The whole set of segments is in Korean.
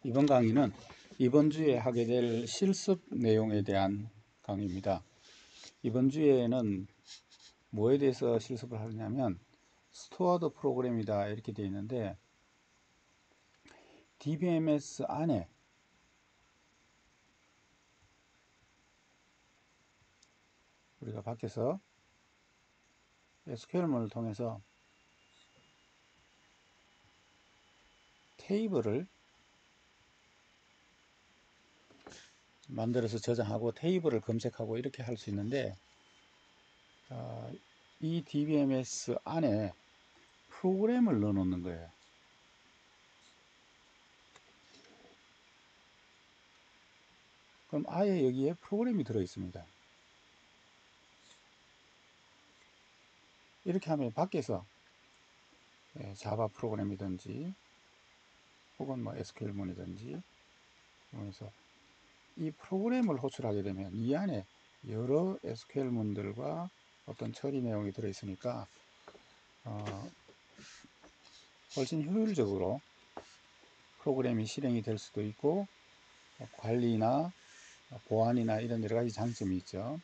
이번 강의는 이번 주에 하게 될 실습 내용에 대한 강의입니다. 이번 주에는 뭐에 대해서 실습을 하냐면 스토어드 프로그램이다 이렇게 되어 있는데, DBMS 안에 우리가 밖에서 SQL문을 통해서 테이블을 만들어서 저장하고 테이블을 검색하고 이렇게 할 수 있는데, 이 DBMS 안에 프로그램을 넣어 놓는 거예요. 그럼 아예 여기에 프로그램이 들어 있습니다. 이렇게 하면 밖에서 자바 프로그램이든지 혹은 뭐 SQL문이든지 그래서 이 프로그램을 호출하게 되면 이 안에 여러 SQL문들과 어떤 처리 내용이 들어 있으니까 훨씬 효율적으로 프로그램이 실행이 될 수도 있고, 관리나 보안이나 이런 여러 가지 장점이 있죠.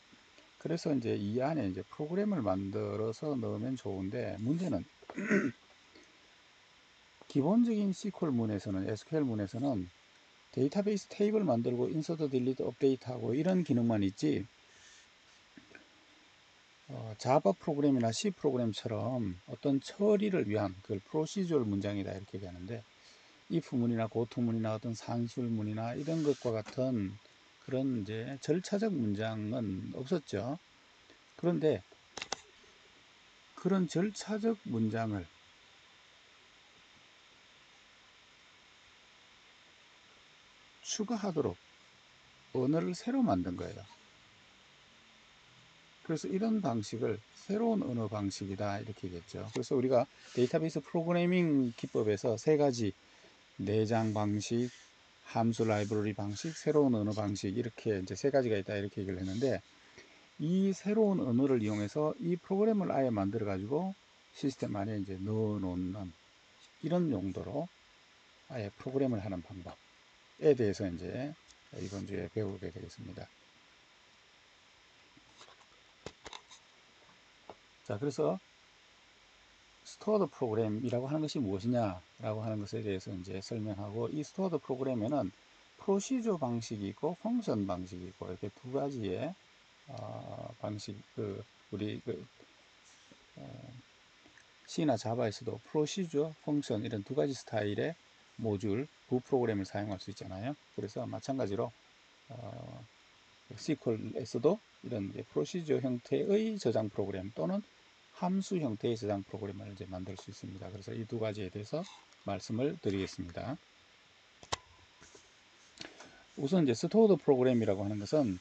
그래서 이제 이 안에 이제 프로그램을 만들어서 넣으면 좋은데, 문제는 기본적인 SQL문에서는 SQL문에서는 데이터베이스 테이블 만들고 인서트, 딜리트, 업데이트 하고 이런 기능만 있지, 자바 프로그램이나 C 프로그램처럼 어떤 처리를 위한 그걸 프로시저럴 문장이다 이렇게 얘기하는데, if 문이나 고토 문이나 어떤 산술 문이나 이런 것과 같은 그런 이제 절차적 문장은 없었죠. 그런데 그런 절차적 문장을 추가하도록 언어를 새로 만든 거예요. 그래서 이런 방식을 새로운 언어 방식이다 이렇게 얘기했죠. 그래서 우리가 데이터베이스 프로그래밍 기법에서 세 가지, 내장 방식, 함수 라이브러리 방식, 새로운 언어 방식, 이렇게 이제 세 가지가 있다 이렇게 얘기를 했는데, 이 새로운 언어를 이용해서 이 프로그램을 아예 만들어 가지고 시스템 안에 이제 넣어 놓는 이런 용도로 아예 프로그램을 하는 방법에 대해서 이제 이번 주에 배우게 되겠습니다. 자, 그래서 스토어드 프로그램이라고 하는 것이 무엇이냐라고 하는 것에 대해서 이제 설명하고, 이 스토어드 프로그램에는 프로시저 방식이 있고 펑션 방식이 있고 이렇게 두 가지의 방식, 우리 C나 자바에서도 프로시저, 펑션 이런 두 가지 스타일의 모듈, 부 프로그램을 사용할 수 있잖아요. 그래서 마찬가지로 SQL에서도 이런 프로시저 형태의 저장 프로그램 또는 함수 형태의 저장 프로그램을 이제 만들 수 있습니다. 그래서 이 두 가지에 대해서 말씀을 드리겠습니다. 우선 이제 스토어드 프로그램이라고 하는 것은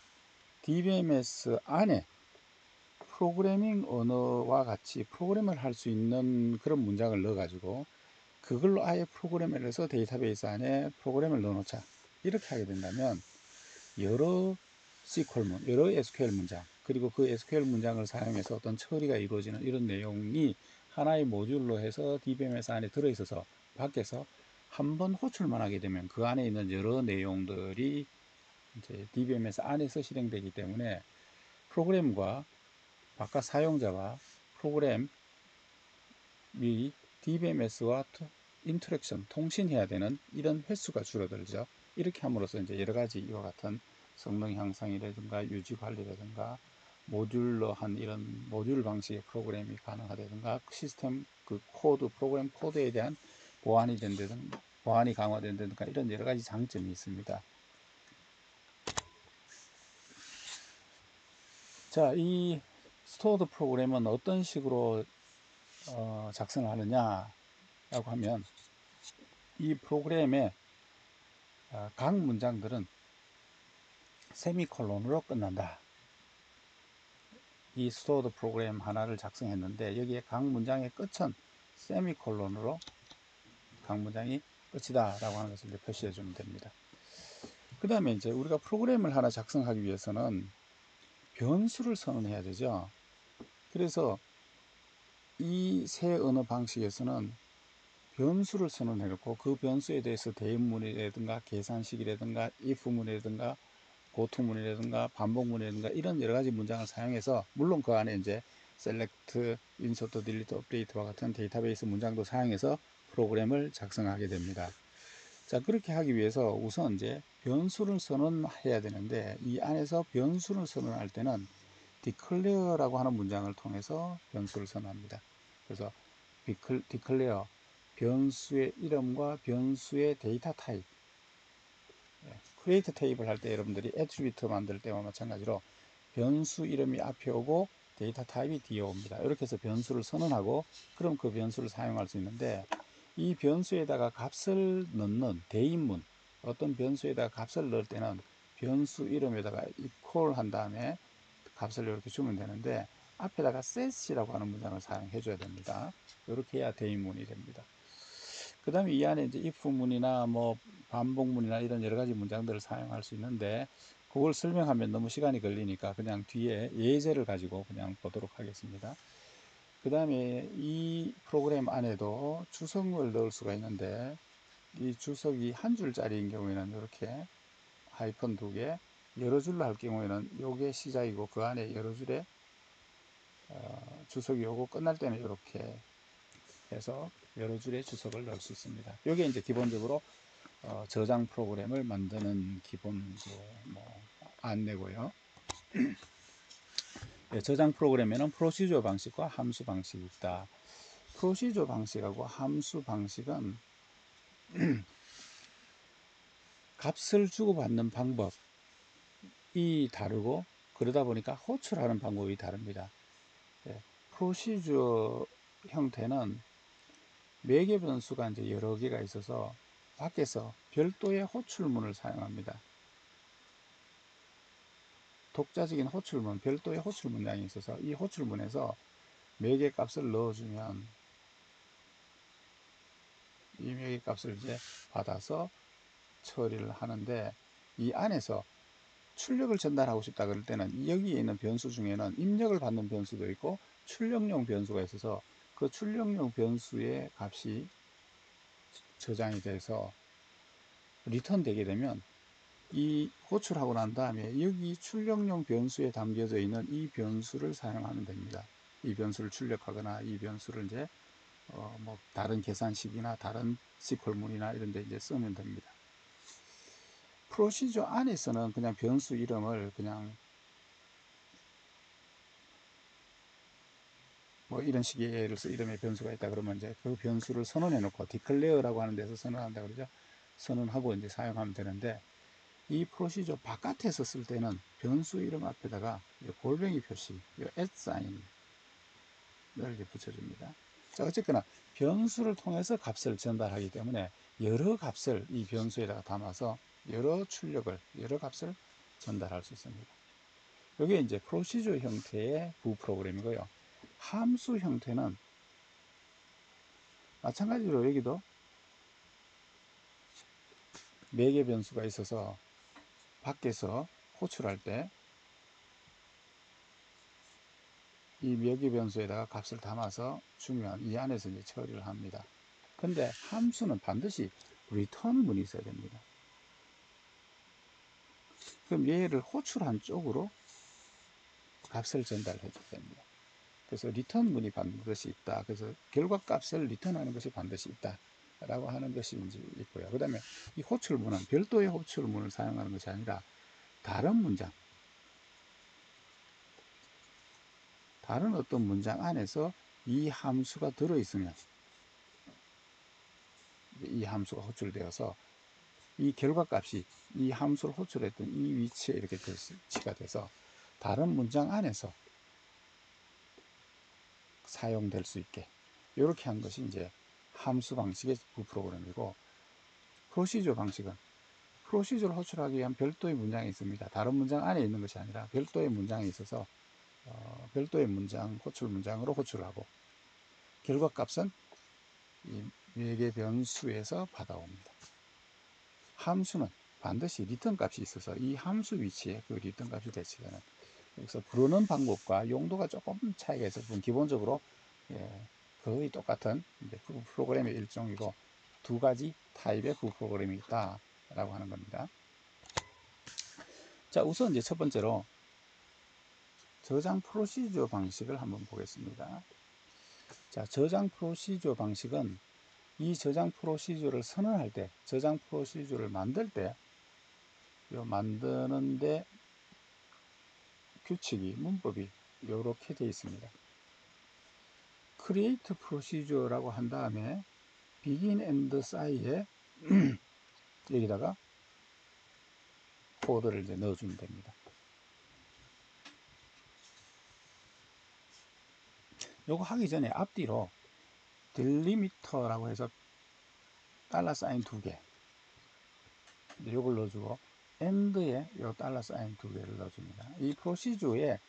DBMS 안에 프로그래밍 언어와 같이 프로그램을 할 수 있는 그런 문장을 넣어 가지고 그걸로 아예 프로그램을 해서 데이터베이스 안에 프로그램을 넣어 놓자 이렇게 하게 된다면, 여러 SQL문, 여러 SQL 문장, 그리고 그 SQL 문장을 사용해서 어떤 처리가 이루어지는 이런 내용이 하나의 모듈로 해서 DBMS 안에 들어있어서 밖에서 한번 호출만 하게 되면 그 안에 있는 여러 내용들이 이제 DBMS 안에서 실행되기 때문에 프로그램과 바깥 사용자와 프로그램이 DBMS와 인터랙션, 통신해야 되는 이런 횟수가 줄어들죠. 이렇게 함으로써 이제 여러 가지 이와 같은 성능 향상이라든가 유지 관리라든가 모듈러한 이런 모듈 방식의 프로그램이 가능하다든가 시스템 코드, 프로그램 코드에 대한 보안이 된다든가 보안이 강화된다든가 이런 여러 가지 장점이 있습니다. 자, 이 스토어드 프로그램은 어떤 식으로 작성을 하느냐라고 하면, 이 프로그램의 각 문장들은 세미콜론으로 끝난다. 이 스토어드 프로그램 하나를 작성했는데 여기에 각 문장의 끝은 세미콜론으로 각 문장이 끝이다 라고 하는 것을 이제 표시해 주면 됩니다. 그 다음에 이제 우리가 프로그램을 하나 작성하기 위해서는 변수를 선언해야 되죠. 그래서 이 새 언어 방식에서는 변수를 선언해 놓고 그 변수에 대해서 대입문이라든가 계산식이라든가 if문이라든가 고투문이라든가 반복문이라든가 이런 여러 가지 문장을 사용해서, 물론 그 안에 이제 select, insert, delete, update와 같은 데이터베이스 문장도 사용해서 프로그램을 작성하게 됩니다. 자, 그렇게 하기 위해서 우선 이제 변수를 선언해야 되는데, 이 안에서 변수를 선언할 때는 declare라고 하는 문장을 통해서 변수를 선언합니다. 그래서 declare, 변수의 이름과 변수의 데이터 타입. create 테이블 할 때 여러분들이 attribute 만들 때와 마찬가지로 변수 이름이 앞에 오고 데이터 타입이 뒤에 옵니다. 이렇게 해서 변수를 선언하고, 그럼 그 변수를 사용할 수 있는데, 이 변수에다가 값을 넣는 대입문, 어떤 변수에다가 값을 넣을 때는 변수 이름에다가 equal 한 다음에 값을 이렇게 주면 되는데, 앞에다가 set이라고 하는 문장을 사용해 줘야 됩니다. 이렇게 해야 대입문이 됩니다. 그 다음에 이 안에 이제 if문이나 뭐 반복문이나 이런 여러 가지 문장들을 사용할 수 있는데, 그걸 설명하면 너무 시간이 걸리니까 그냥 뒤에 예제를 가지고 그냥 보도록 하겠습니다. 그 다음에 이 프로그램 안에도 주석을 넣을 수가 있는데, 이 주석이 한 줄짜리인 경우에는 이렇게 하이픈 2개, 여러 줄로 할 경우에는 요게 시작이고 그 안에 여러 줄에 주석이 오고 끝날 때는 이렇게 해서 여러 줄의 주석을 넣을 수 있습니다. 이게 이제 기본적으로 저장 프로그램을 만드는 기본 뭐 안내고요. 네, 저장 프로그램에는 프로시저 방식과 함수 방식이 있다. 프로시저 방식하고 함수 방식은 값을 주고받는 방법이 다르고, 그러다 보니까 호출하는 방법이 다릅니다. 네, 프로시저 형태는 매개 변수가 이제 여러 개가 있어서 밖에서 별도의 호출문을 사용합니다. 독자적인 호출문, 별도의 호출 문장이 있어서 이 호출문에서 매개 값을 넣어주면 이 매개 값을 이제 받아서 처리를 하는데, 이 안에서 출력을 전달하고 싶다 그럴 때는 여기에 있는 변수 중에는 입력을 받는 변수도 있고 출력용 변수가 있어서 그 출력용 변수의 값이 저장이 돼서 리턴 되게 되면, 이 호출하고 난 다음에 여기 출력용 변수에 담겨져 있는 이 변수를 사용하면 됩니다. 이 변수를 출력하거나 이 변수를 이제 뭐 다른 계산식이나 다른 SQL문이나 이런 데 이제 쓰면 됩니다. 프로시저 안에서는 그냥 변수 이름을 그냥 뭐 이런 식의, 예를 들어서 이름의 변수가 있다 그러면 이제 그 변수를 선언해 놓고 declare라고 하는 데서 선언한다 그러죠. 선언하고 이제 사용하면 되는데, 이 프로시저 바깥에서 쓸 때는 변수 이름 앞에다가 골뱅이 표시, @사인을 이렇게 붙여줍니다. 자, 어쨌거나 변수를 통해서 값을 전달하기 때문에 여러 값을 이 변수에다가 담아서 여러 출력을, 여러 값을 전달할 수 있습니다. 이게 이제 프로시저 형태의 부 프로그램이고요. 함수 형태는 마찬가지로 여기도 매개 변수가 있어서 밖에서 호출할 때 이 매개 변수에다가 값을 담아서 주면 이 안에서 이제 처리를 합니다. 근데 함수는 반드시 리턴 문이 있어야 됩니다. 그럼 얘를 호출한 쪽으로 값을 전달해 줘야 됩니다. 그래서 리턴 문이 반드시 있다. 그래서 결과 값을 리턴하는 것이 반드시 있다 라고 하는 것이 이제 있고요. 그 다음에 이 호출문은 별도의 호출문을 사용하는 것이 아니라 다른 문장, 다른 어떤 문장 안에서 이 함수가 들어있으면 이 함수가 호출되어서 이 결과값이 이 함수를 호출했던 이 위치에 이렇게 배치가 돼서 다른 문장 안에서 사용될 수 있게 이렇게 한 것이 이제 함수 방식의 부 프로그램이고, 프로시저 방식은 프로시저를 호출하기 위한 별도의 문장이 있습니다. 다른 문장 안에 있는 것이 아니라 별도의 문장이 있어서 별도의 문장, 호출 문장으로 호출하고 결과값은 이 매개 변수에서 받아옵니다. 함수는 반드시 리턴 값이 있어서 이 함수 위치에 그 리턴 값이 배치되는, 그래서 부르는 방법과 용도가 조금 차이가 있어서 기본적으로 거의 똑같은 이제 그 프로그램의 일종이고 두 가지 타입의 그 프로그램이 있다라고 하는 겁니다. 자, 우선 이제 첫 번째로 저장 프로시저 방식을 한번 보겠습니다. 자, 저장 프로시저 방식은 이 저장 프로시저를 선언할 때, 저장 프로시저를 만들 때, 요 만드는데 규칙이, 문법이 이렇게 되어 있습니다. create procedure라고 한 다음에 begin and 사이에 여기다가 코드를 이제 넣어주면 됩니다. 요거 하기 전에 앞뒤로 딜리미터라고 해서 $사인 2개 요걸 넣어주고 end에 요 $사인 2개를 넣어줍니다. 이 프로시저의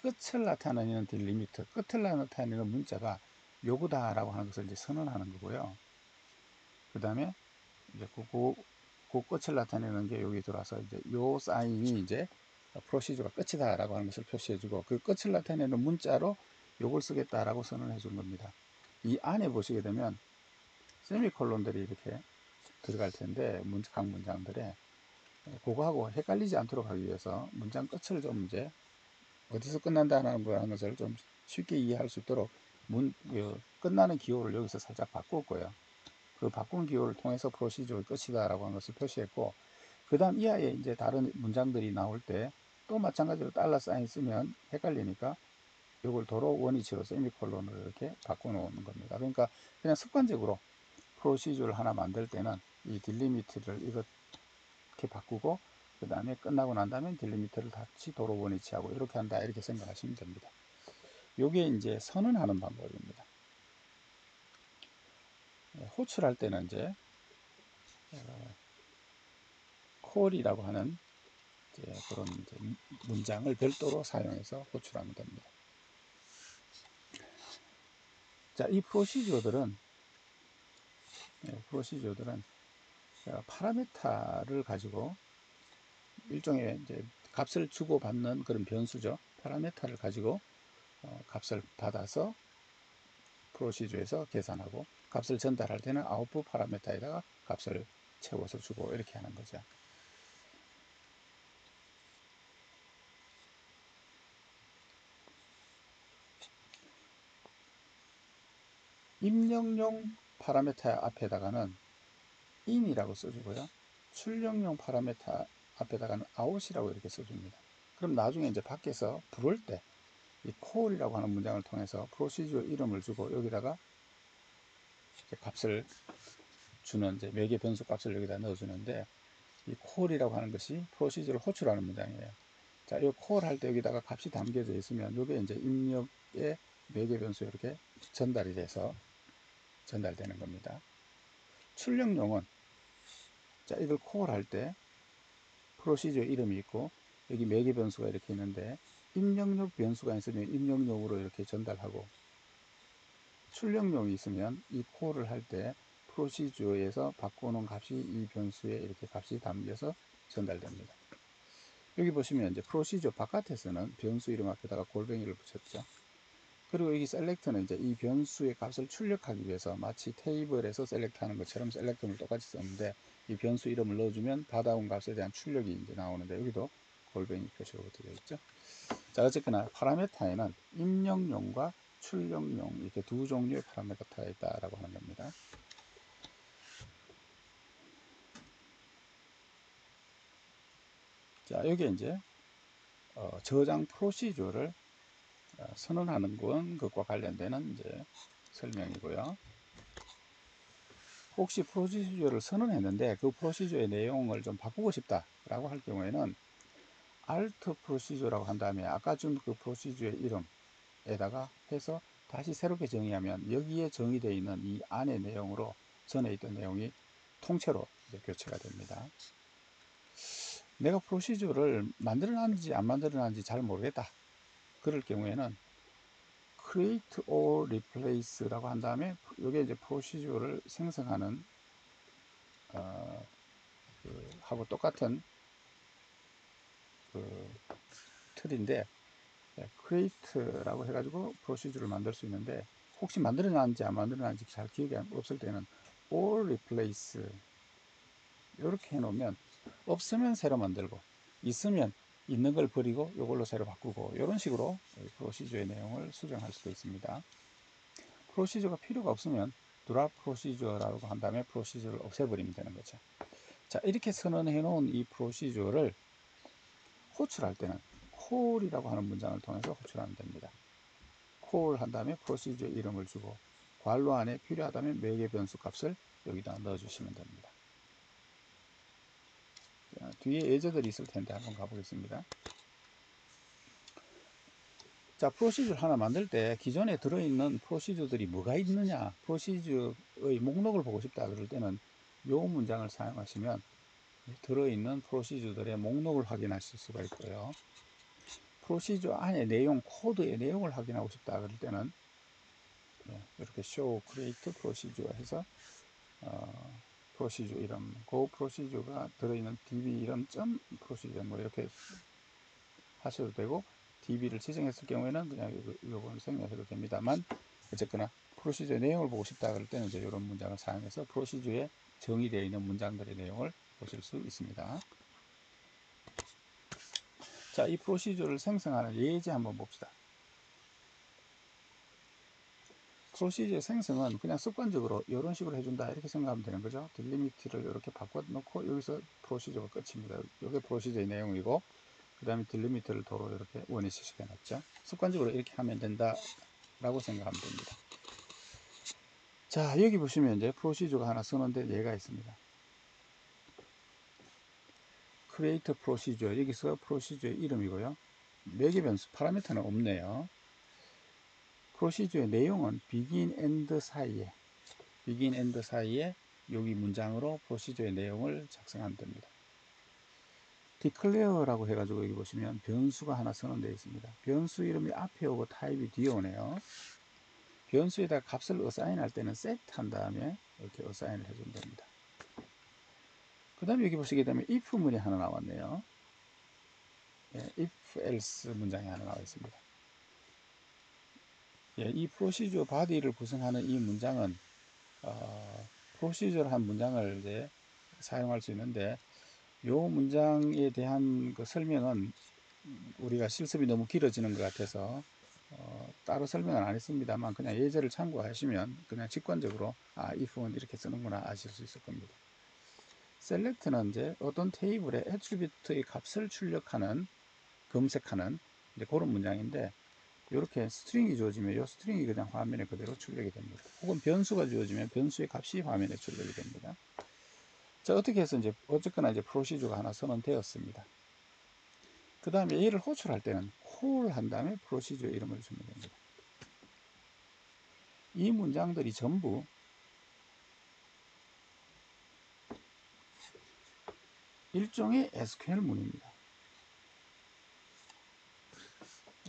끝을 나타내는 딜리미터, 끝을 나타내는 문자가 요거다라고 하는 것을 이제 선언하는 거고요. 그 다음에 이제 그 끝을 나타내는 게 여기 들어와서 이제 요 사인이 이제 프로시저가 끝이다라고 하는 것을 표시해주고 그 끝을 나타내는 문자로 요걸 쓰겠다라고 선언해 준 겁니다. 이 안에 보시게 되면 세미콜론들이 이렇게 들어갈 텐데 각 문장들에 그거하고 헷갈리지 않도록 하기 위해서 문장 끝을 좀 이제 어디서 끝난다는 것을 좀 쉽게 이해할 수 있도록 끝나는 기호를 여기서 살짝 바꿨고요. 그 바꾼 기호를 통해서 프로시저의 끝이다라고 하는 것을 표시했고, 그 다음 이하에 이제 다른 문장들이 나올 때 또 마찬가지로 $사인 쓰면 헷갈리니까 이걸 도로 원위치로 세미콜론으로 이렇게 바꿔 놓는 겁니다. 그러니까 그냥 습관적으로 프로시저를 하나 만들 때는 이 딜리미트를 이렇게 바꾸고 그 다음에 끝나고 난 다음에 딜리미터를 다시 도로 원위치하고 이렇게 한다 이렇게 생각하시면 됩니다. 요게 이제 선언하는 방법입니다. 호출할 때는 이제 콜이라고 하는 이제 그런 이제 문장을 별도로 사용해서 호출하면 됩니다. 자, 이 프로시저들은 파라메타를 가지고 일종의 이제 값을 주고받는 그런 변수죠. 파라메타를 가지고 값을 받아서 프로시저에서 계산하고 값을 전달할 때는 아웃풋 파라메타에다가 값을 채워서 주고 이렇게 하는 거죠. 입력용 파라메타 앞에다가는 in이라고 써주고요. 출력용 파라메타 앞에다가는 out이라고 이렇게 써줍니다. 그럼 나중에 이제 밖에서 부를 때 이 call이라고 하는 문장을 통해서 프로시저 이름을 주고 여기다가 값을 주는 이제 매개 변수 값을 여기다 넣어주는데 이 call이라고 하는 것이 프로시저를 호출하는 문장이에요. 자, 이 call 할 때 여기다가 값이 담겨져 있으면 이게 이제 입력의 매개 변수 이렇게 전달이 돼서 전달되는 겁니다. 출력용은 자, 이걸 call 할 때 프로시저 이름이 있고 여기 매개 변수가 이렇게 있는데 입력용 변수가 있으면 입력용으로 이렇게 전달하고 출력용이 있으면 이 call을 할 때 프로시저에서 바꾸는 값이 이 변수에 이렇게 값이 담겨서 전달됩니다. 여기 보시면 이제 프로시저 바깥에서는 변수 이름 앞에다가 골뱅이를 붙였죠. 그리고 여기 셀렉트는 이제 이 변수의 값을 출력하기 위해서 마치 테이블에서 셀렉트하는 것처럼 셀렉트를 똑같이 썼는데 이 변수 이름을 넣어주면 받아온 값에 대한 출력이 이제 나오는데 여기도 골뱅이 표시가 되어 있죠. 자, 어쨌거나 파라메타에는 입력용과 출력용 이렇게 두 종류의 파라메타가 있다라고 하는 겁니다. 자, 여기 이제 저장 프로시저를 선언하는 것과 관련되는 이제 설명이고요. 혹시 프로시저를 선언했는데 그 프로시저의 내용을 좀 바꾸고 싶다라고 할 경우에는 alt 프로시저라고 한 다음에 아까 준 그 프로시저의 이름에다가 해서 다시 새롭게 정의하면 여기에 정의되어 있는 이 안의 내용으로 전에 있던 내용이 통째로 이제 교체가 됩니다. 내가 프로시저를 만들어놨는지 안 만들어놨는지 잘 모르겠다. 그럴 경우에는 create or replace라고 한 다음에 이게 이제 프로시저를 생성하는 하고 똑같은 그 틀인데 create라고 해가지고 프로시저를 만들 수 있는데 혹시 만들어놨는지 안 만들어놨는지 잘 기억이 없을 때는 all replace 이렇게 해놓으면 없으면 새로 만들고 있으면 있는 걸 버리고 이걸로 새로 바꾸고 이런 식으로 프로시저의 내용을 수정할 수도 있습니다. 프로시저가 필요가 없으면 드랍 프로시저라고 한 다음에 프로시저를 없애버리면 되는 거죠. 자, 이렇게 선언해 놓은 이 프로시저를 호출할 때는 콜이라고 하는 문장을 통해서 호출하면 됩니다. 콜 한 다음에 프로시저 이름을 주고 괄호 안에 필요하다면 매개 변수 값을 여기다 넣어주시면 됩니다. 자, 뒤에 예제들이 있을 텐데 한번 가보겠습니다. 자, 프로시저 하나 만들 때 기존에 들어있는 프로시저들이 뭐가 있느냐, 프로시저의 목록을 보고 싶다 그럴 때는 이 문장을 사용하시면 들어있는 프로시저들의 목록을 확인하실 수가 있고요. 프로시저 안에 내용, 코드의 내용을 확인하고 싶다 그럴 때는 이렇게 show create procedure 해서 프로시저 이름, 그 프로시저가 들어있는 db 이름 점 프로시저 뭐 이렇게 하셔도 되고, db를 지정했을 경우에는 그냥 요건 생략해도 됩니다만, 어쨌거나 프로시저의 내용을 보고 싶다 그럴 때는 이제 이런 문장을 사용해서 프로시저에 정의되어 있는 문장들의 내용을 보실 수 있습니다. 자, 이 프로시저를 생성하는 예제 한번 봅시다. 프로시저 생성은 그냥 습관적으로 이런 식으로 해준다 이렇게 생각하면 되는 거죠. 딜리미트를 이렇게 바꿔 놓고 여기서 프로시저가 끝입니다. 이게 프로시저의 내용이고, 그 다음에 딜리미트를 도로 이렇게 원위치 시켜놨죠. 습관적으로 이렇게 하면 된다 라고 생각하면 됩니다. 자, 여기 보시면 이제 프로시저가 하나 선언된 예가 있습니다. create procedure, 여기서 프로시저의 이름이고요. 매개 변수 파라미터는 없네요. 프로시저의 내용은 begin and 사이에 여기 문장으로 프로시저의 내용을 작성하면 됩니다. declare라고 해가지고 여기 보시면 변수가 하나 선언되어 있습니다. 변수 이름이 앞에 오고 타입이 뒤에 오네요. 변수에다 값을 어사인 할 때는 set 한 다음에 이렇게 어사인을 해주면 됩니다. 그 다음에 여기 보시게 되면 if 문이 하나 나왔네요. if else 문장이 하나 나와 있습니다. 이 프로시저 바디를 구성하는 이 문장은 프로시저한 문장을 이제 사용할 수 있는데, 이 문장에 대한 그 설명은 우리가 실습이 너무 길어지는 것 같아서 따로 설명은 안 했습니다만, 그냥 예제를 참고하시면 그냥 직관적으로 if는 이렇게 쓰는구나 아실 수 있을 겁니다. select는 이제 어떤 테이블의 애트리뷰트의 값을 출력하는, 검색하는 이제 그런 문장인데, 이렇게 스트링이 주어지면 이 스트링이 그냥 화면에 그대로 출력이 됩니다. 혹은 변수가 주어지면 변수의 값이 화면에 출력이 됩니다. 자, 어떻게 해서 이제 어쨌거나 이제 프로시저가 하나 선언되었습니다. 그 다음에 얘를 호출할 때는 call 한 다음에 프로시저 이름을 주면 됩니다. 이 문장들이 전부 일종의 SQL문입니다.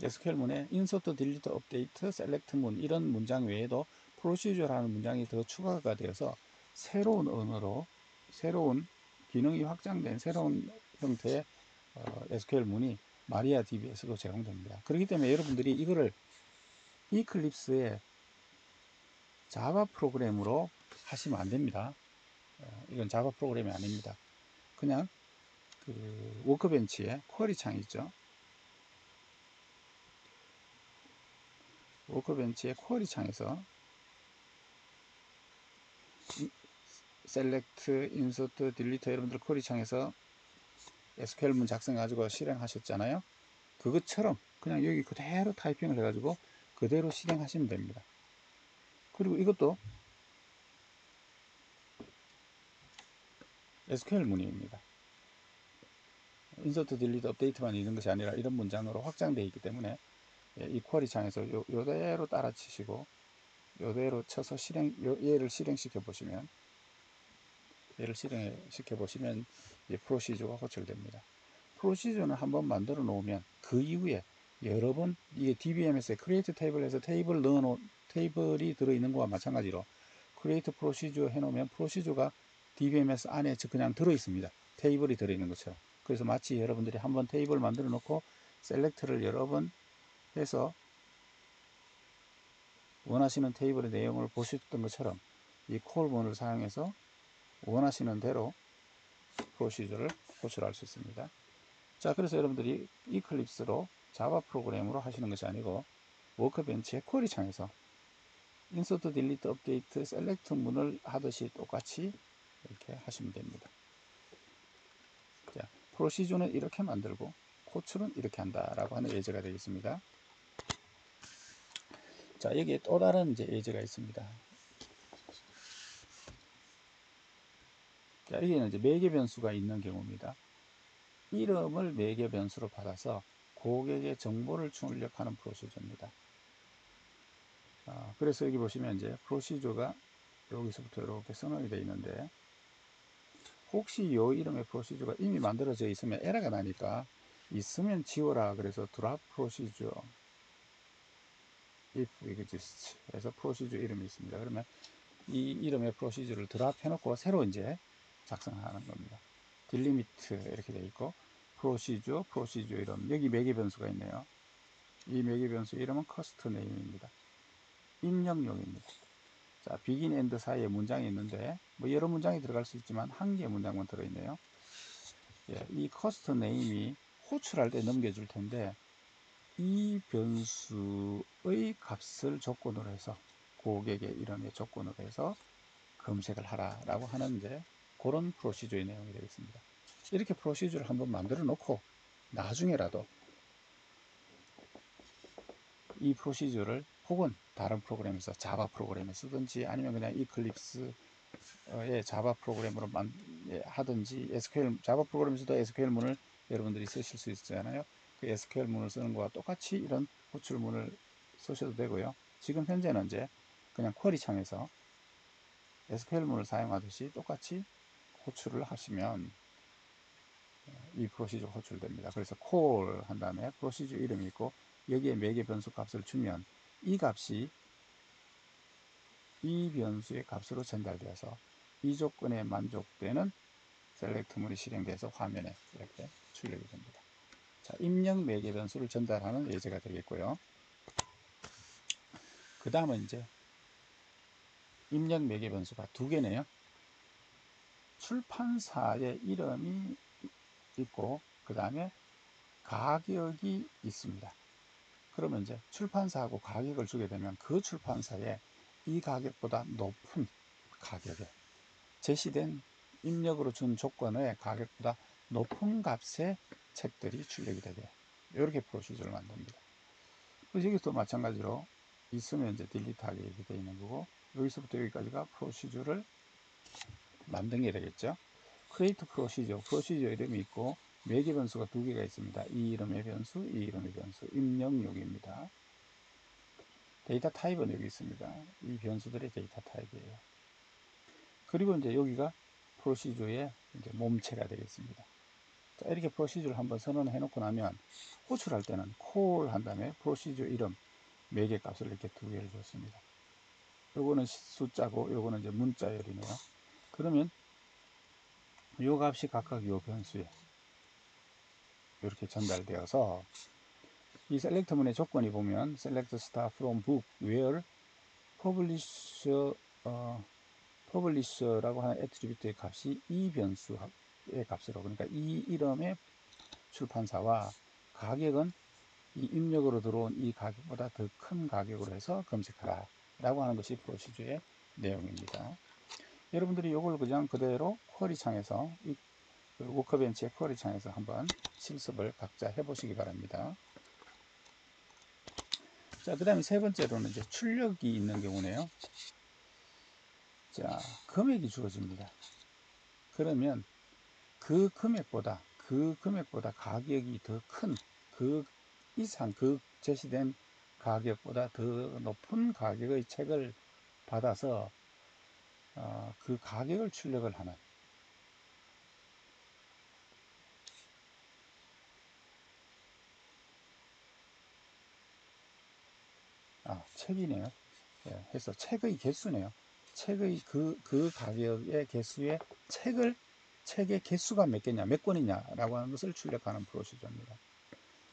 SQL문에 insert, delete, update, select 문 이런 문장 외에도 procedure라는 문장이 더 추가가 되어서 새로운 언어로 새로운 기능이 확장된 새로운 형태의 SQL문이 마리아DB에서도 제공됩니다. 그렇기 때문에 여러분들이 이거를 이클립스에 자바 프로그램으로 하시면 안 됩니다. 이건 자바 프로그램이 아닙니다. 그냥 그 워크벤치에 쿼리 창이 있죠. 워크벤치의 쿼리 창에서 select, insert, delete 여러분들 쿼리 창에서 SQL문 작성 가지고 실행하셨잖아요. 그것처럼 그냥 여기 그대로 타이핑을 해가지고 그대로 실행하시면 됩니다. 그리고 이것도 SQL 문입니다. insert, delete, update만 있는 것이 아니라 이런 문장으로 확장되어 있기 때문에 이 쿼리 창에서 요대로 따라 치시고 요대로 쳐서 얘를 실행시켜 보시면 이제 프로시저가 호출됩니다. 프로시저는 한번 만들어 놓으면 그 이후에 여러 번 이게 DBMS에 create table에서 테이블이 들어있는 것과 마찬가지로 create 프로시저 해놓으면 프로시저가 DBMS 안에 그냥 들어있습니다. 테이블이 들어있는 것처럼. 그래서 마치 여러분들이 한번 테이블 만들어 놓고 셀렉트를 여러 번 해서 원하시는 테이블의 내용을 보셨던 것처럼 이 콜문을 사용해서 원하시는 대로 프로시저를 호출할 수 있습니다. 자, 그래서 여러분들이 이클립스로 자바 프로그램으로 하시는 것이 아니고 워크벤치의 쿼리 창에서 인서트, 딜리트, 업데이트, 셀렉트 문을 하듯이 똑같이 이렇게 하시면 됩니다. 자, 프로시저는 이렇게 만들고 호출은 이렇게 한다라고 하는 예제가 되겠습니다. 자, 여기에 또 다른 이제 예제가 있습니다. 자, 여기는 이제 매개 변수가 있는 경우입니다. 이름을 매개 변수로 받아서 고객의 정보를 출력하는 프로시저입니다. 그래서 여기 보시면 이제 프로시저가 여기서부터 이렇게 선언이 되어 있는데, 혹시 이 이름의 프로시저가 이미 만들어져 있으면 에러가 나니까 있으면 지워라. 그래서 드랍 프로시저 if exists 해서 프로시저 이름이 있습니다. 그러면 이 이름의 프로시저를 드랍 해놓고 새로 이제 작성하는 겁니다. 딜리미트 이렇게 되어 있고, 프로시저 이름, 여기 매개 변수가 있네요. 이 매개 변수 이름은 커스트 네임입니다. 입력용입니다. 자, begin and 사이에 문장이 있는데 뭐 여러 문장이 들어갈 수 있지만 한 개의 문장만 들어있네요. 예, 이 커스트 네임이 호출할 때 넘겨줄 텐데, 이 변수의 값을 조건으로 해서 고객의 이름의 조건으로 해서 검색을 하라라고 하는 이제 그런 프로시저의 내용이 되겠습니다. 이렇게 프로시저를 한번 만들어 놓고 나중에라도 이 프로시저를 혹은 다른 프로그램에서 자바 프로그램에 쓰든지 아니면 그냥 이클립스의 자바 프로그램으로 하든지, SQL 자바 프로그램에서도 SQL문을 여러분들이 쓰실 수 있잖아요. 그 SQL문을 쓰는 거와 똑같이 이런 호출문을 쓰셔도 되고요. 지금 현재는 이제 그냥 쿼리 창에서 SQL문을 사용하듯이 똑같이 호출을 하시면 이 프로시저 호출됩니다. 그래서 call 한 다음에 프로시저 이름이 있고 여기에 매개 변수 값을 주면 이 값이 이 변수의 값으로 전달되어서 이 조건에 만족되는 셀렉트 문이 실행돼서 화면에 이렇게 출력이 됩니다. 자, 입력 매개 변수를 전달하는 예제가 되겠고요. 그 다음은 이제 입력 매개 변수가 두 개네요. 출판사의 이름이 있고 그 다음에 가격이 있습니다. 그러면 이제 출판사하고 가격을 주게 되면 그 출판사에 이 가격보다 높은 가격에 제시된 입력으로 준 조건의 가격보다 높은 값의 책들이 출력이 되게 이렇게 프로시저를 만듭니다. 그래서 여기서 마찬가지로 있으면 이제 딜리트하게 이렇게 되어 있는 거고, 여기서부터 여기까지가 프로시저를 만든 게 되겠죠. 크리에이트 프로시저 이름이 있고 매개 변수가 두 개가 있습니다. 이 이름의 변수, 이 이름의 변수, 입력용입니다. 데이터 타입은 여기 있습니다. 이 변수들의 데이터 타입이에요. 그리고 이제 여기가 프로시저의 이제 몸체가 되겠습니다. 자, 이렇게 프로시저를 한번 선언해 놓고 나면 호출할 때는 call 한 다음에 프로시저 이름 매개 값을 이렇게 두 개를 줬습니다. 요거는 숫자고 요거는 이제 문자열이네요. 그러면 요 값이 각각 요 변수에 이렇게 전달되어서 이 셀렉트문의 조건이 보면 select star from book where publisher라고 하는 애트리뷰트의 값이 이 변수의 값으로, 그러니까 이 이름의 출판사와 가격은 이 입력으로 들어온 이 가격보다 더 큰 가격으로 해서 검색하라 라고 하는 것이 프로시저의 내용입니다. 여러분들이 이걸 그냥 그대로 쿼리 창에서 워크벤치의 쿼리 창에서 한번 실습을 각자 해보시기 바랍니다. 자, 그 다음에 세 번째로는 이제 출력이 있는 경우네요. 자, 금액이 주어집니다. 그러면 그 금액보다 가격이 더 큰 그 이상 그 제시된 가격보다 더 높은 가격의 책을 받아서 그 가격을 출력을 하는, 책이네요. 예, 해서 책의 개수네요. 책의 그 가격의 개수의 책의 개수가 몇 개냐, 몇 권이냐라고 하는 것을 출력하는 프로시저입니다.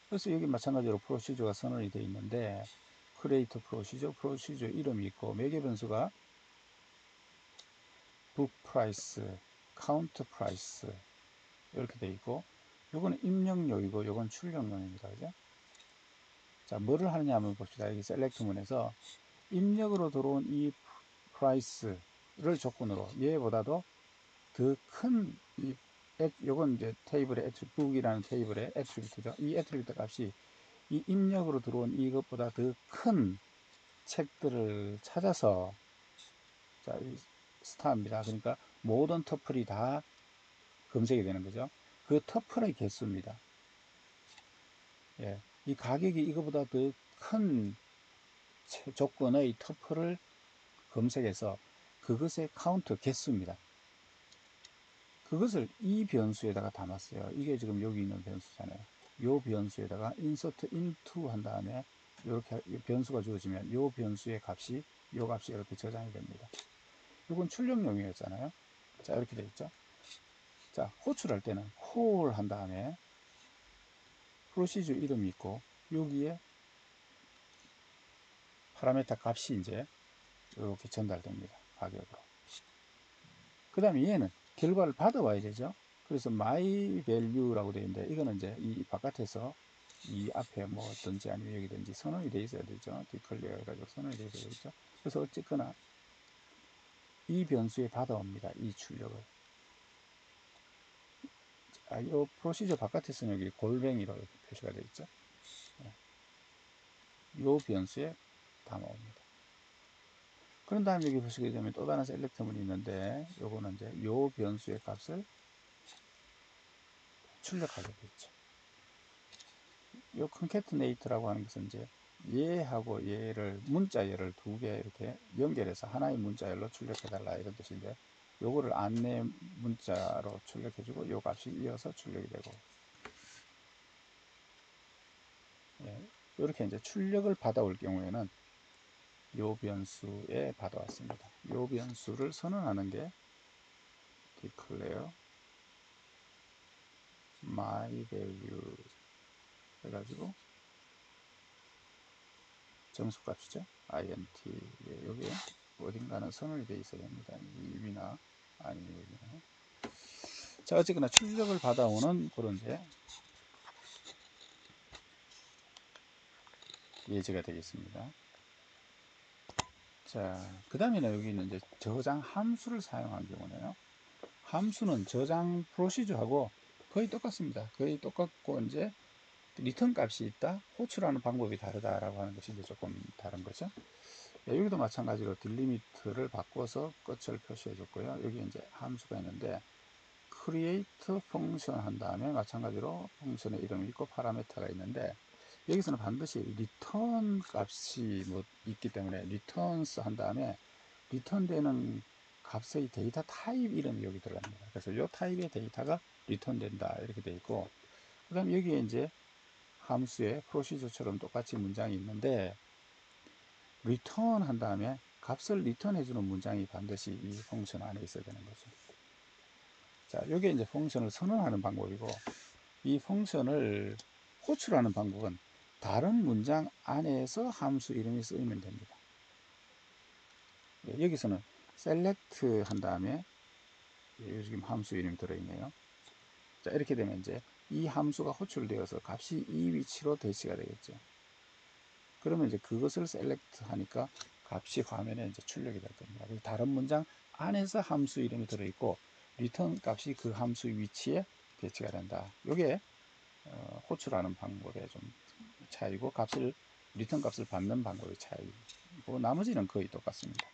그래서 여기 마찬가지로 프로시저가 선언이 되어 있는데, create 프로시저 이름이 있고 매개 변수가 book price, count price 이렇게 돼 있고 요거는 입력용이고 요건 출력용입니다. 그죠? 자, 뭐를 하느냐 한번 봅시다. 여기 셀렉트 문에서 입력으로 들어온 이 price를 조건으로 얘보다도 더 큰 요건 이제 테이블의 book이라는 테이블의 애트리뷰트죠. 이 애트리뷰트 값이 이 입력으로 들어온 이것보다 더 큰 책들을 찾아서 자, 스타입니다. 그러니까 모든 터플이 다 검색이 되는 거죠. 그 터플의 개수입니다. 예, 이 가격이 이거보다 더 큰 조건의 터플을 검색해서 그것의 카운트 개수입니다. 그것을 이 변수에다가 담았어요. 이게 지금 여기 있는 변수잖아요. 요 변수에다가 insert into 한 다음에 이렇게 변수가 주어지면 요 변수의 값이 요 값이 이렇게 저장이 됩니다. 이건 출력용이었잖아요. 자, 이렇게 돼 있죠. 자, 호출할 때는 call 한 다음에 프로시저 이름이 있고 여기에 파라메타 값이 이제 이렇게 전달됩니다. 가격으로. 그 다음에 얘는 결과를 받아와야 되죠. 그래서 my value라고 되어 있는데 이거는 이제 이 바깥에서 이 앞에 뭐 어떤지 아니면 여기든지 선언이 되어 있어야 되죠. declare 해가지고 선언이 되어 있어야 되죠. 그래서 어쨌거나 이 변수에 받아옵니다. 이 출력을. 아, 이 프로시저 바깥에서는 여기 골뱅이로 이렇게 표시가 되어 있죠. 이 변수에 담아옵니다. 그런 다음에 여기 보시게 되면 또 다른 셀렉트문이 있는데 요거는 이제 요 변수의 값을 출력하게 되죠. 요 concatenate라고 하는 것은 이제 얘하고 얘를 문자열을 두 개 이렇게 연결해서 하나의 문자열로 출력해 달라 이런 뜻인데 요거를 안내 문자로 출력해 주고 요 값이 이어서 출력이 되고 예, 이렇게 이제 출력을 받아올 경우에는 요 변수에 받아왔습니다. 요 변수를 선언하는 게 declare my value 해가지고 정수값이죠. int 예, 여기에 어딘가는 선언이 되어 있어야 됩니다. 위나 아니면 여기나. 자, 어쨌거나 출력을 받아오는 그런 이제 예제가 되겠습니다. 자, 그 다음에는 여기는 이제 저장 함수를 사용한 경우네요. 함수는 저장 프로시저하고 거의 똑같습니다. 거의 똑같고 이제 리턴 값이 있다, 호출하는 방법이 다르다라고 하는 것이 이제 조금 다른 거죠. 네, 여기도 마찬가지로 딜리미트를 바꿔서 끝을 표시해 줬고요. 여기 이제 함수가 있는데 create function 한 다음에 마찬가지로 펑션의 이름이 있고 파라메터가 있는데 여기서는 반드시 return 값이 뭐 있기 때문에 returns 한 다음에 리턴 되는 값의 데이터 타입 이름이 여기 들어갑니다. 그래서 이 타입의 데이터가 리턴 된다 이렇게 되어 있고 그 다음에 여기에 이제 함수의 프로시저처럼 똑같이 문장이 있는데 return 한 다음에 값을 리턴 해주는 문장이 반드시 이 펑션 안에 있어야 되는 거죠. 자, 이게 이제 펑션을 선언하는 방법이고 이 펑션을 호출하는 방법은 다른 문장 안에서 함수 이름이 쓰이면 됩니다. 여기서는 select 한 다음에 지금 함수 이름이 들어있네요. 자, 이렇게 되면 이제 이 함수가 호출되어서 값이 이 위치로 대시가 되겠죠. 그러면 이제 그것을 select 하니까 값이 화면에 이제 출력이 될 겁니다. 그래서 다른 문장 안에서 함수 이름이 들어있고 리턴 값이 그 함수 위치에 배치가 된다. 이게 호출하는 방법의 좀 차이고 값을 리턴 값을 받는 방법의 차이고 나머지는 거의 똑같습니다.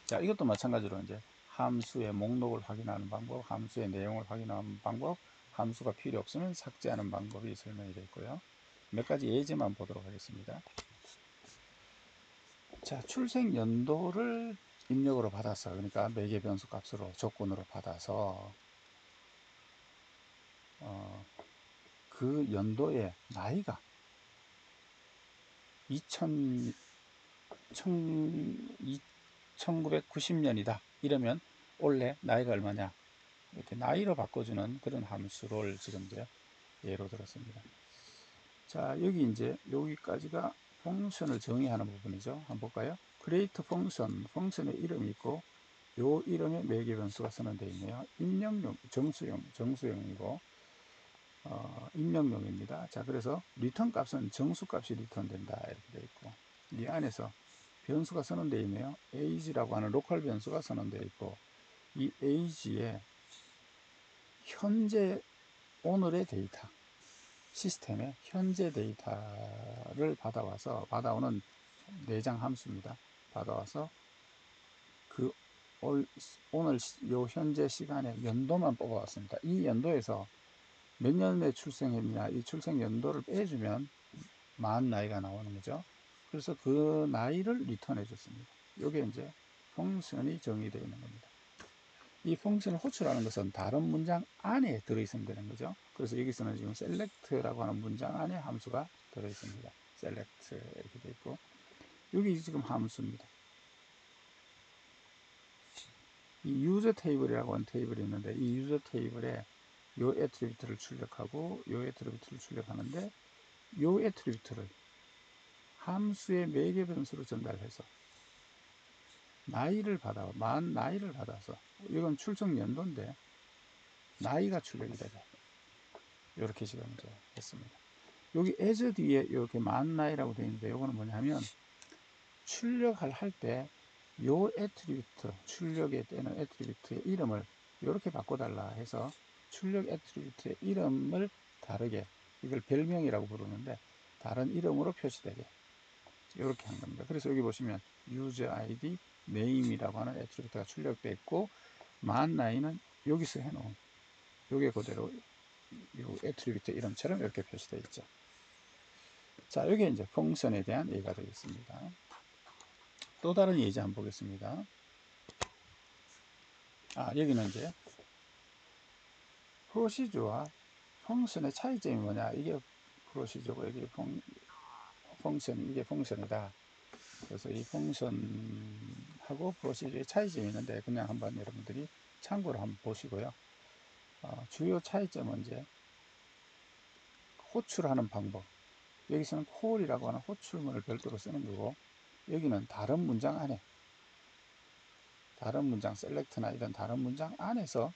자, 이것도 마찬가지로 이제 함수의 목록을 확인하는 방법, 함수의 내용을 확인하는 방법, 함수가 필요 없으면 삭제하는 방법이 설명이 되어 있고요. 몇 가지 예제만 보도록 하겠습니다. 자, 출생 연도를 입력으로 받아서 그러니까 매개 변수 값으로 조건으로 받아서 그 연도의 나이가 1990년이다 이러면 올해 나이가 얼마냐 이렇게 나이로 바꿔주는 그런 함수를 지금 이제 예로 들었습니다. 자, 여기 이제 여기까지가 펑션을 정의하는 부분이죠. 한번 볼까요? create 펑션, 펑션의 이름이 있고 요 이름에 매개 변수가 선언되어 있네요. 입력용, 정수용이고 입력용입니다. 자, 그래서 리턴 값은 정수 값이 리턴 된다 이렇게 되어 있고 이 안에서 변수가 선언되어 있네요. age라고 하는 로컬 변수가 선언되어 있고 이 age에 현재 오늘의 데이터 시스템의 현재 데이터를 받아오는 내장 함수입니다. 받아와서 그 오늘 요 현재 시간의 연도만 뽑아왔습니다. 이 연도에서 몇 년에 출생했냐 이 출생 연도를 빼주면 만 나이가 나오는 거죠. 그래서 그 나이를 리턴해 줬습니다. 이게 이제 펑션이 정의되어 있는 겁니다. 이 펑션을 호출하는 것은 다른 문장 안에 들어있으면 되는 거죠. 그래서 여기서는 지금 select라고 하는 문장 안에 함수가 들어있습니다. select 이렇게 되어 있고 여기 지금 함수입니다. 이 유저 테이블이라고 하는 테이블이 있는데 이 유저 테이블에 요 애트리뷰트를 출력하고 요 애트리뷰트를 출력하는데 요 애트리뷰트를 함수의 매개 변수로 전달해서 나이를 만 나이를 받아서 이건 출생 연도인데 나이가 출력이 되죠. 이렇게 지금 이제 했습니다. 여기 as 뒤에 이렇게 만 나이라고 되어 있는데 이거는 뭐냐면 출력을 할 때 요 애트리뷰트 출력에 떼는 애트리뷰트의 이름을 이렇게 바꿔달라 해서 출력 애트리뷰트의 이름을 다르게 이걸 별명이라고 부르는데 다른 이름으로 표시되게 이렇게 한 겁니다. 그래서 여기 보시면 user id name이라고 하는 애트리뷰트가 출력되어 있고 만 나이는 여기서 해놓은 요게 그대로 요 애트리뷰트 이름처럼 이렇게 표시되어 있죠. 자, 여기 이제 펑션에 대한 예가 되겠습니다. 또 다른 예제 한번 보겠습니다. 여기는 이제 프로시저와 펑션의 차이점이 뭐냐 이게 프로시저고 이게 펑션 이게 펑션이다. 그래서 이 펑션하고 프로시저의 차이점이 있는데 그냥 한번 여러분들이 참고로 한번 보시고요. 주요 차이점은 이제 호출하는 방법. 여기서는 콜이라고 하는 호출문을 별도로 쓰는 거고 여기는 다른 문장 안에 다른 문장 셀렉트나 이런 다른 문장 안에서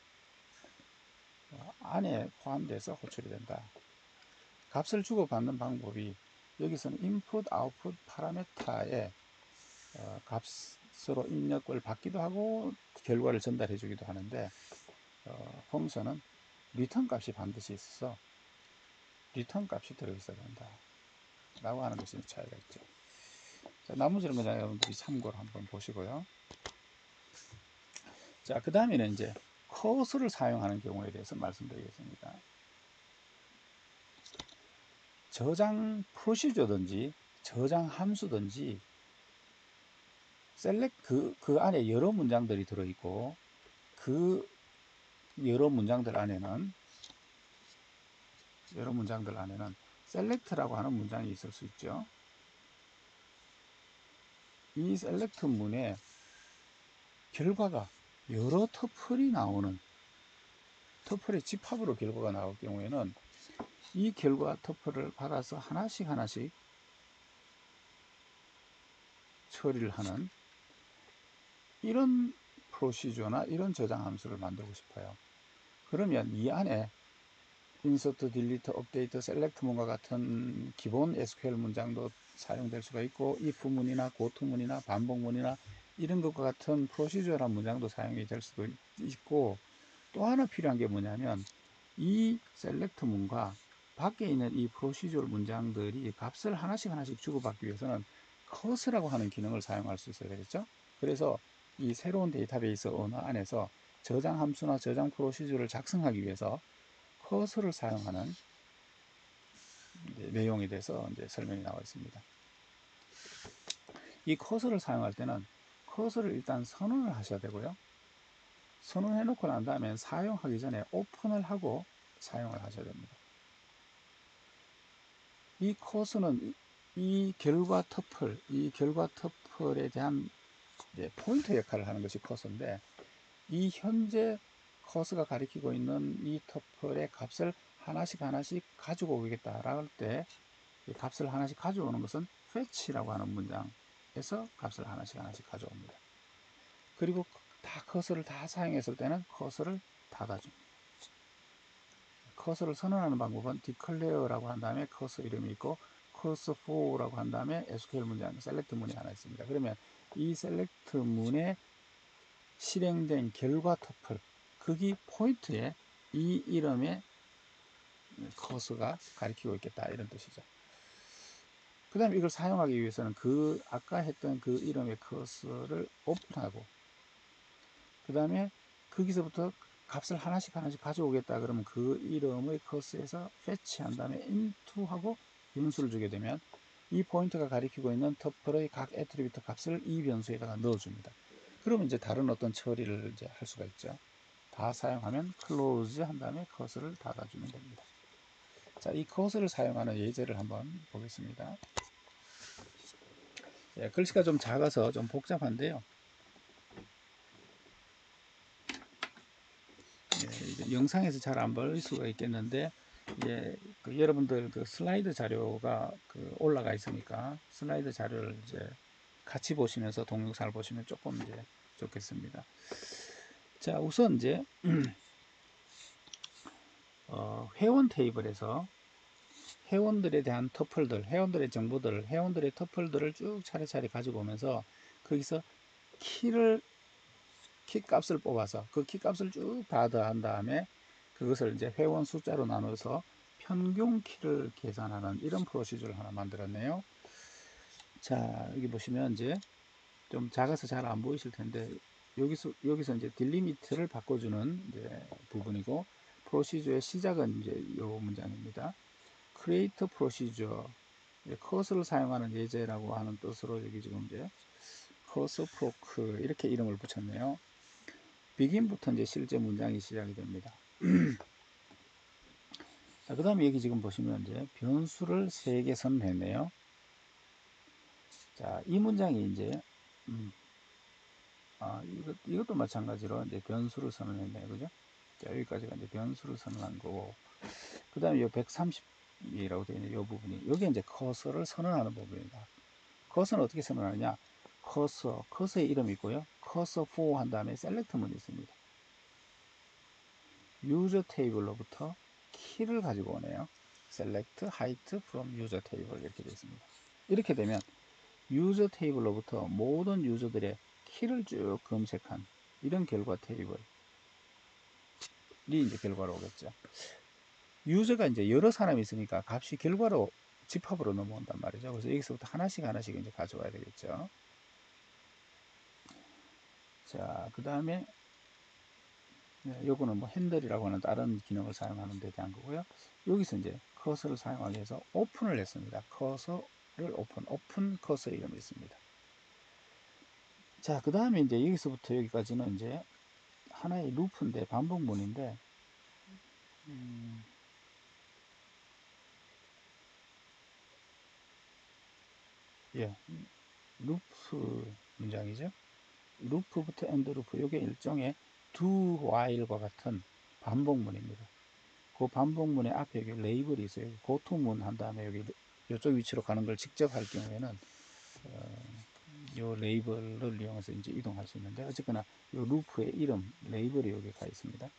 안에 포함돼서 호출이 된다. 값을 주고받는 방법이 여기서는 input, output 파라메타의 값으로 입력을 받기도 하고 결과를 전달해 주기도 하는데 펑션은 리턴 값이 반드시 있어서 리턴 값이 들어있어야 된다 라고 하는 것이 차이가 있죠. 자, 나머지는 그냥 여러분들이 참고로 한번 보시고요. 자, 그 다음에는 이제 커서를 사용하는 경우에 대해서 말씀드리겠습니다. 저장 프로시저든지 저장 함수든지 그 안에 여러 문장들이 들어있고 그 여러 문장들 안에는 select라고 하는 문장이 있을 수 있죠. 이 select 문에 결과가 여러 터플이 나오는 터플의 집합으로 결과가 나올 경우에는 이 결과 터플을 받아서 하나씩 처리를 하는 이런 프로시저나 이런 저장 함수를 만들고 싶어요. 그러면 이 안에 insert, delete, update, select 문과 같은 기본 SQL 문장도 사용될 수가 있고 if 문이나 goto 문이나 반복 문이나 이런 것과 같은 프로시저란 문장도 사용이 될 수도 있고 또 하나 필요한 게 뭐냐면 이 select 문과 밖에 있는 이 프로시저 문장들이 값을 하나씩 주고받기 위해서는 컷이라고 하는 기능을 사용할 수 있어야 되겠죠. 그래서 이 새로운 데이터베이스 언어 안에서 저장 함수나 저장 프로시저를 작성하기 위해서 커서를 사용하는 내용에 대해서 이제 설명이 나와 있습니다. 이 커서를 사용할 때는 커서를 일단 선언을 하셔야 되고요. 선언해 놓고 난 다음에 사용하기 전에 오픈을 하고 사용을 하셔야 됩니다. 이 커서는 이 결과 터플에 대한 포인터 역할을 하는 것이 커서인데 이 현재 커서가 가리키고 있는 이 터플의 값을 하나씩 가지고 오겠다라고 할 때 값을 하나씩 가져오는 것은 fetch라고 하는 문장에서 값을 하나씩 가져옵니다. 그리고 다 커서를 다 사용했을 때는 커서를 닫아줍니다. 커서를 선언하는 방법은 declare라고 한 다음에 커서 이름이 있고 커서 for라고 한 다음에 SQL 문장 select 문이 하나 있습니다. 그러면 이 select 문에 실행된 결과 터플 거기 포인트에 이 이름의 커서가 가리키고 있겠다 이런 뜻이죠. 그 다음에 이걸 사용하기 위해서는 그 아까 했던 그 이름의 커서를 오픈하고 그 다음에 거기서부터 값을 하나씩 가져오겠다 그러면 그 이름의 커서에서 fetch 한 다음에 into 하고 변수를 주게 되면 이 포인트가 가리키고 있는 터플의 각 애트리뷰트 값을 이 변수에다가 넣어줍니다. 그러면 이제 다른 어떤 처리를 이제 할 수가 있죠. 다 사용하면 close 한 다음에 커서를 닫아주면 됩니다. 자, 이 커서를 사용하는 예제를 한번 보겠습니다. 예, 글씨가 좀 작아서 좀 복잡한데요. 예, 영상에서 잘 안 보일 수가 있겠는데, 예, 여러분들 그 슬라이드 자료가 올라가 있으니까 슬라이드 자료를 이제 같이 보시면서 동영상을 보시면 조금 이제 좋겠습니다. 자, 우선 이제 회원 테이블에서 회원들에 대한 터플들, 회원들의 정보들을, 회원들의 터플들을 쭉 차례차례 가지고 오면서 거기서 키 값을 뽑아서 그 키 값을 쭉 다 더한 다음에 그것을 이제 회원 숫자로 나눠서 평균 키를 계산하는 이런 프로시저를 하나 만들었네요. 자, 여기 보시면 이제 좀 작아서 잘 안 보이실 텐데 여기서 이제 딜리미트를 바꿔주는 이제 부분이고 프로시저의 시작은 이제 이 문장입니다. create procedure 커서를 사용하는 예제라고 하는 뜻으로 여기 지금 이제 커서 프로크 이렇게 이름을 붙였네요. begin부터 이제 실제 문장이 시작이 됩니다. 자, 그 다음에 여기 지금 보시면 이제 변수를 3개 선언했네요. 자, 이 문장이 이제 이것도 마찬가지로 이제 변수를 선언했네요. 그죠? 자, 여기까지가 이제 변수를 선언한 거고, 그 다음에 이 130이라고 되어 있는 이 부분이, 여기 이제 커서를 선언하는 부분입니다. 커서는 어떻게 선언하느냐? 커서의 이름이 있고요. 커서 for 한 다음에 셀렉트문이 있습니다. 유저 테이블로부터 키를 가지고 오네요. select height from user table 이렇게 되어 있습니다. 이렇게 되면 유저 테이블로부터 모든 유저들의 키를 쭉 검색한 이런 결과 테이블이 이제 결과로 오겠죠. 유저가 이제 여러 사람이 있으니까 값이 결과로 집합으로 넘어온단 말이죠. 그래서 여기서부터 하나씩 이제 가져와야 되겠죠. 자, 그 다음에 요거는 뭐 핸들이라고 하는 다른 기능을 사용하는 데 대한 거고요. 여기서 이제 커서를 사용하기 위해서 오픈을 했습니다. 커서를 오픈 커서 이름이 있습니다. 자, 그 다음에 이제 여기서부터 여기까지는 이제 하나의 루프인데 반복문인데 예, 루프 문장이죠. 루프부터 엔드 루프 이게 일종의 do while과 같은 반복문입니다. 그 반복문의 앞에 여기 레이블이 있어요. 고토문 한 다음에 여기 이쪽 위치로 가는 걸 직접 할 경우에는 이 레이블을 이용해서 이제 이동할 수 있는데 어쨌거나 이 루프의 이름 레이블이 여기 가 있습니다.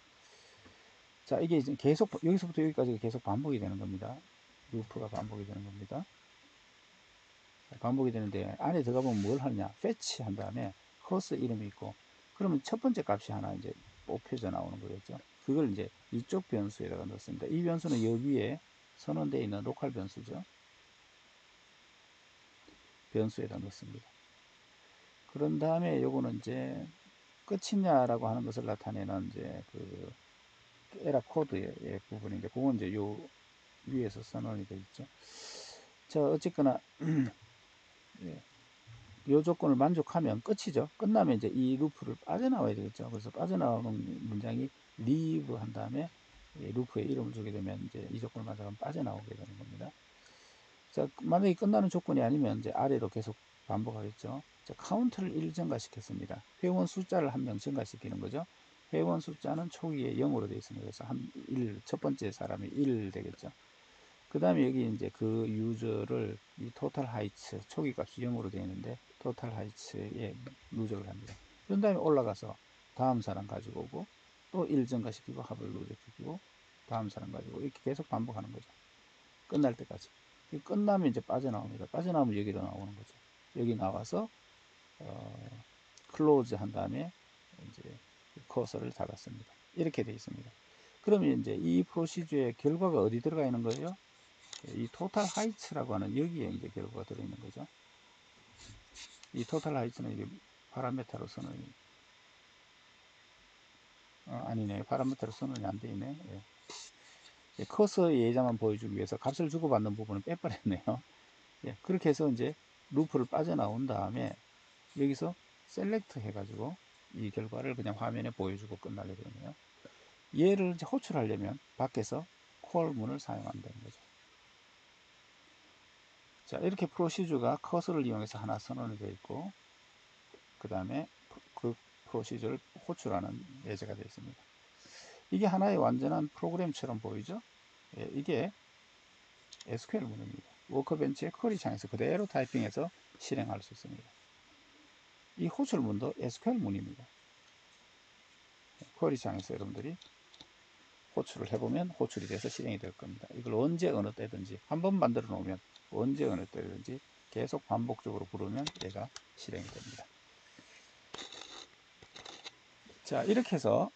자, 이게 이제 계속 여기서부터 여기까지 계속 반복이 되는 겁니다. 루프가 반복이 되는 겁니다. 반복이 되는데 안에 들어가 보면 뭘 하느냐? fetch 한 다음에 커서 이름이 있고 그러면 첫 번째 값이 하나 이제 뽑혀져 나오는 거겠죠. 그걸 이제 이쪽 변수에다가 넣습니다. 이 변수는 여기에 선언되어 있는 로컬 변수죠. 변수에다 넣습니다. 그런 다음에 요거는 이제 끝이냐라고 하는 것을 나타내는 이제 그 에라 코드의 부분인데 그건 이제 요 위에서 선언이 되어 있죠. 자, 어쨌거나 요 조건을 만족하면 끝이죠. 끝나면 이제 이 루프를 빠져나와야 되겠죠. 그래서 빠져나오는 문장이 leave 한 다음에 루프의 이름을 주게 되면 이제 이 조건을 만족하면 빠져나오게 되는 겁니다. 자, 만약에 끝나는 조건이 아니면 이제 아래로 계속 반복하겠죠. 자, 카운트를 1 증가시켰습니다. 회원 숫자를 한 명 증가시키는 거죠. 회원 숫자는 초기에 0으로 되어 있습니다. 그래서 첫 번째 사람이 1 되겠죠. 그 다음에 여기 이제 그 유저를 이 토탈 하이츠 초기가 기형으로 되어 있는데 토탈 하이츠에 누적을 합니다. 그런 다음에 올라가서 다음 사람 가지고 오고 또 1증가 시키고 합을 누적시키고 다음 사람 가지고 이렇게 계속 반복하는 거죠. 끝날 때까지. 끝나면 이제 빠져나옵니다. 빠져나오면 여기로 나오는 거죠. 여기 나와서 클로즈 한 다음에 이제 커서를 닫았습니다. 이렇게 되어 있습니다. 그러면 이제 이 프로시저의 결과가 어디 들어가 있는 거예요? 이 토탈 하이츠라고 하는 여기에 이제 결과가 들어있는 거죠. 이 토탈 하이츠는 이게 파라메타로 선언이 아니네, 파라메타로 선언이 안 돼 있네. 예. 커서의 예자만 보여주기 위해서 값을 주고받는 부분은 빼버렸네요. 예. 그렇게 해서 이제 루프를 빠져나온 다음에 여기서 셀렉트 해가지고 이 결과를 그냥 화면에 보여주고 끝나게 되네요. 얘를 이제 호출하려면 밖에서 콜 문을 사용한다는 거죠. 자, 이렇게 프로시저가 커서를 이용해서 하나 선언이 되어 있고, 그 다음에 그 프로시저를 호출하는 예제가 되어 있습니다. 이게 하나의 완전한 프로그램처럼 보이죠? 예, 이게 SQL 문입니다. 워커벤치의 쿼리 창에서 그대로 타이핑해서 실행할 수 있습니다. 이 호출문도 SQL 문입니다. 쿼리 창에서 여러분들이 호출을 해보면 호출이 돼서 실행이 될 겁니다. 이걸 언제 어느 때든지 한번 만들어 놓으면 언제 어느 때든지 계속 반복적으로 부르면 얘가 실행이 됩니다. 자, 이렇게 해서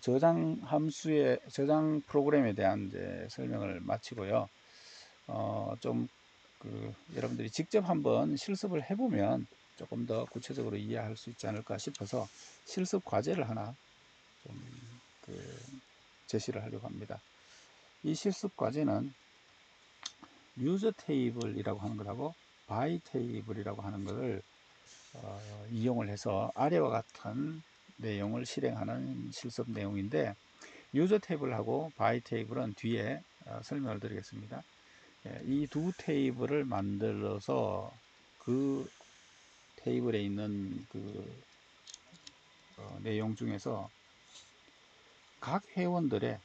저장 함수의 저장 프로그램에 대한 이제 설명을 마치고요. 좀 여러분들이 직접 한번 실습을 해보면 조금 더 구체적으로 이해할 수 있지 않을까 싶어서 실습 과제를 하나 좀 제시를 하려고 합니다. 이 실습 과제는 유저 테이블이라고 하는 것하고 바이 테이블이라고 하는 것을 이용을 해서 아래와 같은 내용을 실행하는 실습 내용인데, 유저 테이블하고 바이 테이블은 뒤에 설명을 드리겠습니다. 이 두 테이블을 만들어서 그 테이블에 있는 내용 중에서 각 회원들의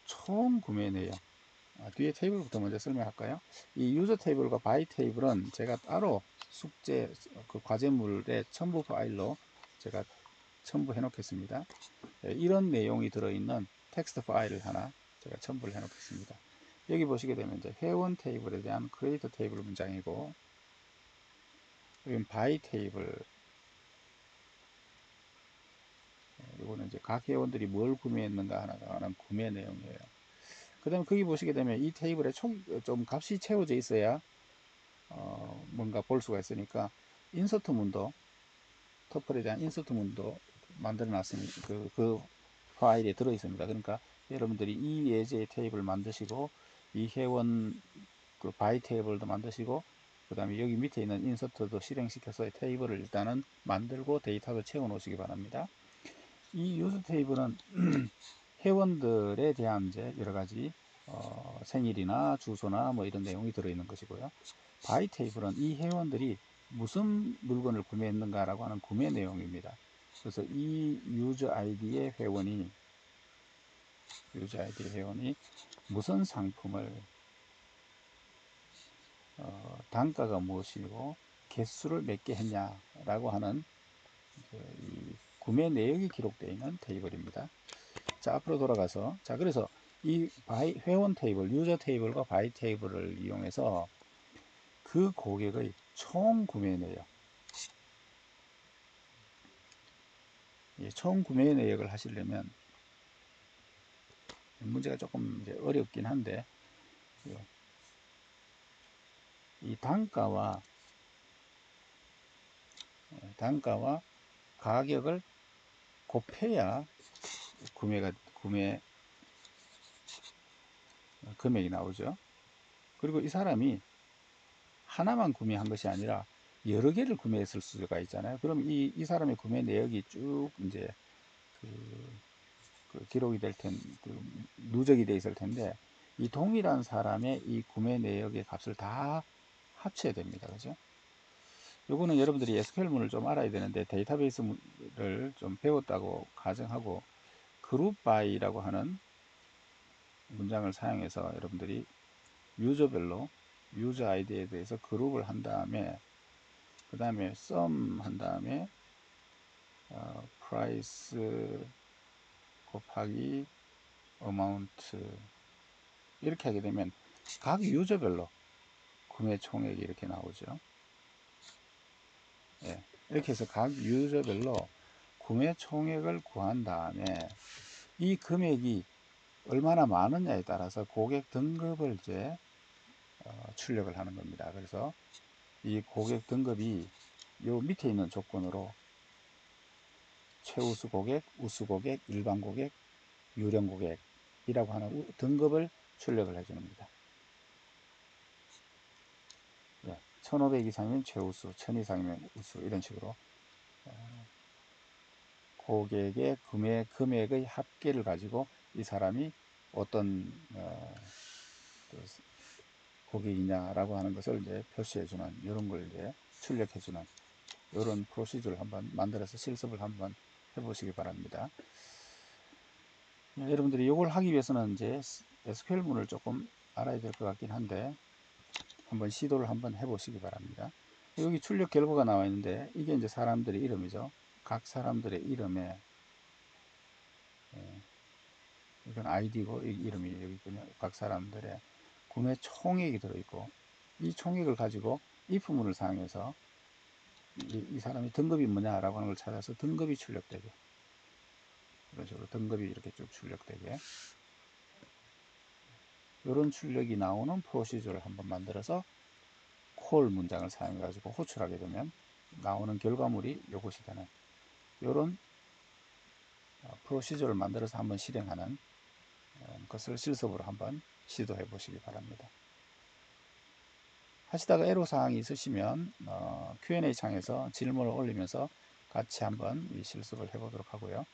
총 구매 내용, 뒤에 테이블부터 먼저 설명할까요? 이 유저 테이블과 바이 테이블은 제가 따로 숙제 과제물의 첨부 파일로 제가 첨부해 놓겠습니다. 이런 내용이 들어있는 텍스트 파일을 하나 제가 첨부를 해 놓겠습니다. 여기 보시게 되면 이제 회원 테이블에 대한 크리에이터 테이블 문장이고, 여기 바이 테이블, 이거는 이제 각 회원들이 뭘 구매했는가 하는 구매 내용이에요. 그 다음에 거기 보시게 되면 이 테이블에 좀 값이 채워져 있어야 뭔가 볼 수가 있으니까 인서트 문도, 터플에 대한 인서트 문도 만들어 놨습니다. 그 파일에 들어 있습니다. 그러니까 여러분들이 이 예제의 테이블 만드시고 이 회원 바이 테이블도 만드시고 그 다음에 여기 밑에 있는 인서트도 실행시켜서 테이블을 일단은 만들고 데이터도 채워 놓으시기 바랍니다. 이 유저 테이블은 회원들에 대한 이제 여러 가지 생일이나 주소나 뭐 이런 내용이 들어있는 것이고요. 바이 테이블은 이 회원들이 무슨 물건을 구매했는가라고 하는 구매 내용입니다. 그래서 이 유저 아이디의 회원이 무슨 상품을 단가가 무엇이고 개수를 몇 개 했냐라고 하는 이 구매 내역이 기록되어 있는 테이블입니다. 자, 앞으로 돌아가서, 자, 그래서 이 회원 테이블, 유저 테이블과 바이 테이블을 이용해서 그 고객의 총 구매 내역, 총 구매 내역을 하시려면 문제가 조금 이제 어렵긴 한데, 이 단가와 가격을 곱해야 구매 금액이 나오죠. 그리고 이 사람이 하나만 구매한 것이 아니라 여러 개를 구매했을 수가 있잖아요. 그럼 이 사람의 구매 내역이 쭉 이제 기록이 될 누적이 돼 있을 텐데, 이 동일한 사람의 이 구매 내역의 값을 다 합쳐야 됩니다. 그죠? 요거는 여러분들이 SQL문을 좀 알아야 되는데, 데이터베이스를 좀 배웠다고 가정하고 그룹 바이라고 하는 문장을 사용해서 여러분들이 유저별로 유저 아이디에 대해서 그룹을 한 다음에 그 다음에 sum 한 다음에 price 곱하기 amount 이렇게 하게 되면 각 유저별로 구매 총액이 이렇게 나오죠. 예, 이렇게 해서 각 유저별로 구매 총액을 구한 다음에 이 금액이 얼마나 많으냐에 따라서 고객 등급을 이제 출력을 하는 겁니다. 그래서 이 고객 등급이 요 밑에 있는 조건으로 최우수 고객, 우수 고객, 일반 고객, 유령 고객이라고 하는 등급을 출력을 해주는 겁니다. 1500 이상이면 최우수, 1000 이상이면 우수 이런 식으로 고객의 구매 금액의 합계를 가지고 이 사람이 어떤 고객이냐라고 하는 것을 이제 표시해주는 이런 걸 이제 출력해주는 이런 프로시저를 한번 만들어서 실습을 한번 해보시기 바랍니다. 여러분들이 이걸 하기 위해서는 이제 SQL문을 조금 알아야 될 것 같긴 한데 한번 시도를 한번 해보시기 바랍니다. 여기 출력 결과가 나와 있는데 이게 이제 사람들의 이름이죠. 각 사람들의 이름에 이건 아이디고 이름이 여기 있군요. 각 사람들의 구매 총액이 들어있고 이 총액을 가지고 if문을 사용해서 이 사람이 등급이 뭐냐라고 하는 걸 찾아서 등급이 출력되게 이런 식으로 등급이 이렇게 쭉 출력되게 이런 출력이 나오는 프로시저를 한번 만들어서 콜 문장을 사용해 가지고 호출하게 되면 나오는 결과물이 이것이 되는 이런 프로시저를 만들어서 한번 실행하는 것을 실습으로 한번 시도해 보시기 바랍니다. 하시다가 애로사항이 있으시면 Q&A 창에서 질문을 올리면서 같이 한번 이 실습을 해보도록 하고요.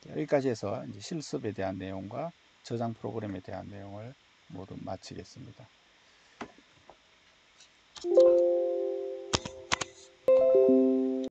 여기까지 해서 이제 실습에 대한 내용과 저장 프로그램에 대한 내용을 모두 마치겠습니다.